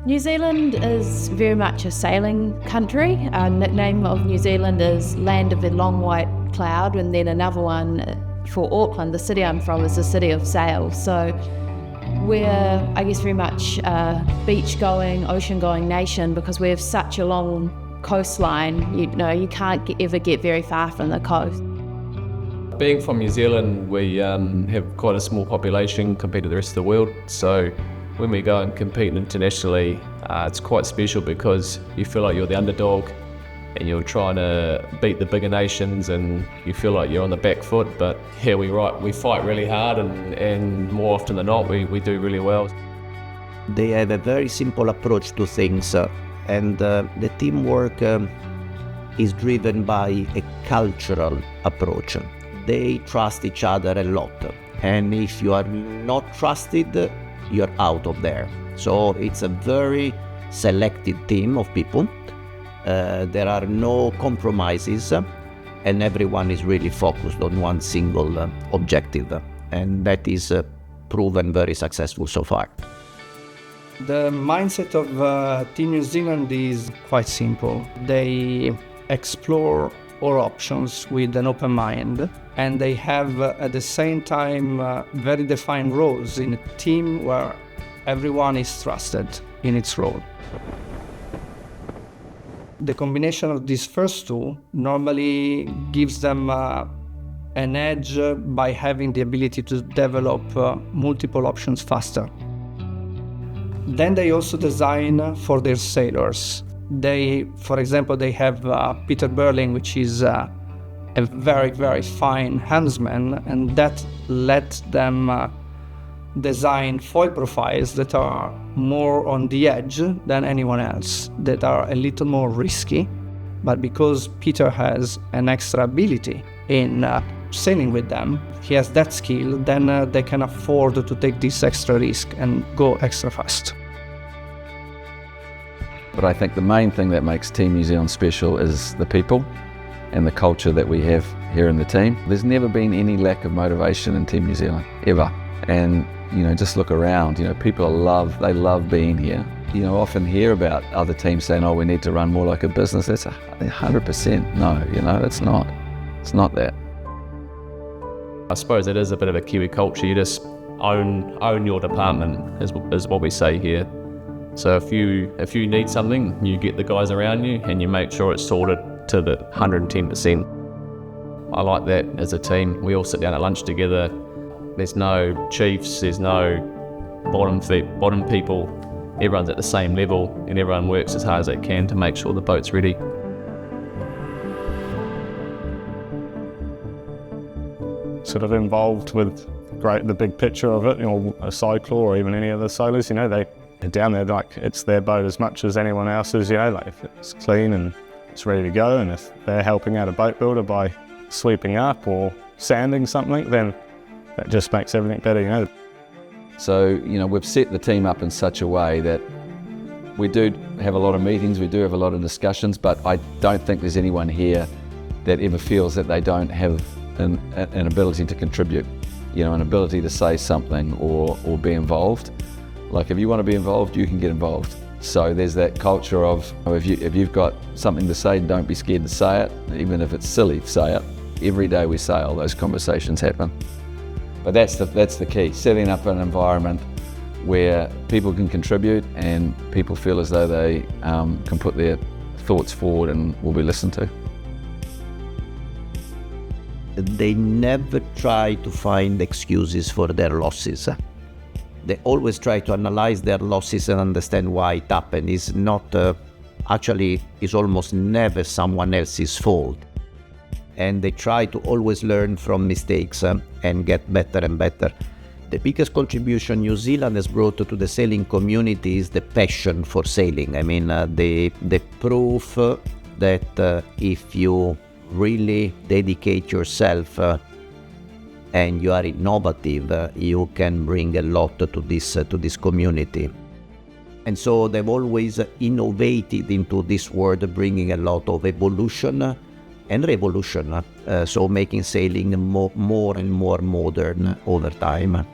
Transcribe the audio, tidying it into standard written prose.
New Zealand is very much a sailing country. Our nickname of New Zealand is Land of the Long White Cloud, and then another one for Auckland, the city I'm from, is the city of sail. So we're, I guess, very much a beach-going, ocean-going nation because we have such a long coastline. You can't ever get very far from the coast. Being from New Zealand, we have quite a small population compared to the rest of the world. So when we go and compete internationally, it's quite special because you feel like you're the underdog and you're trying to beat the bigger nations and you feel like you're on the back foot. But here we fight really hard and more often than not, we do really well. They have a very simple approach to things and the teamwork is driven by a cultural approach. They trust each other a lot, and if you are not trusted, you're out of there. So it's a very selected team of people. There are no compromises, and everyone is really focused on one single objective, and that is proven very successful so far. The mindset of Team New Zealand is quite simple. They explore all options with an open mind, and they have at the same time very defined roles in a team where everyone is trusted in its role. The combination of these first two normally gives them an edge by having the ability to develop multiple options faster. Then they also design for their sailors. For example, they have Peter Burling, which is a very, very fine helmsman, and that let them design foil profiles that are more on the edge than anyone else, that are a little more risky. But because Peter has an extra ability in sailing with them, he has that skill, then they can afford to take this extra risk and go extra fast. But I think the main thing that makes Team New Zealand special is the people and the culture that we have here in the team. There's never been any lack of motivation in Team New Zealand, ever. And, just look around, people they love being here. Often hear about other teams saying, oh, we need to run more like a business. That's 100% no, it's not. It's not that. I suppose it is a bit of a Kiwi culture. You just own your department is what we say here. So if you need something, you get the guys around you and you make sure it's sorted to the 110%. I like that as a team. We all sit down at lunch together. There's no chiefs, there's no bottom people. Everyone's at the same level and everyone works as hard as they can to make sure the boat's ready. Sort of involved with the big picture of it, a cycler or even any other sailors, they're down there like it's their boat as much as anyone else's, like if it's clean and it's ready to go, and if they're helping out a boat builder by sweeping up or sanding something, then that just makes everything better, So, we've set the team up in such a way that we do have a lot of meetings, we do have a lot of discussions, but I don't think there's anyone here that ever feels that they don't have an ability to contribute, an ability to say something or be involved. Like if you want to be involved, you can get involved. So there's that culture of if you've got something to say, don't be scared to say it. Even if it's silly, say it. Every day we sail, those conversations happen. But that's the key, setting up an environment where people can contribute and people feel as though they can put their thoughts forward and will be listened to. They never try to find excuses for their losses. They always try to analyze their losses and understand why it happened. It's not, it's almost never someone else's fault. And they try to always learn from mistakes and get better and better. The biggest contribution New Zealand has brought to the sailing community is the passion for sailing. The proof that if you really dedicate yourself and you are innovative, you can bring a lot to this community. And so they've always innovated into this world, bringing a lot of evolution and revolution, so making sailing more and more modern over time.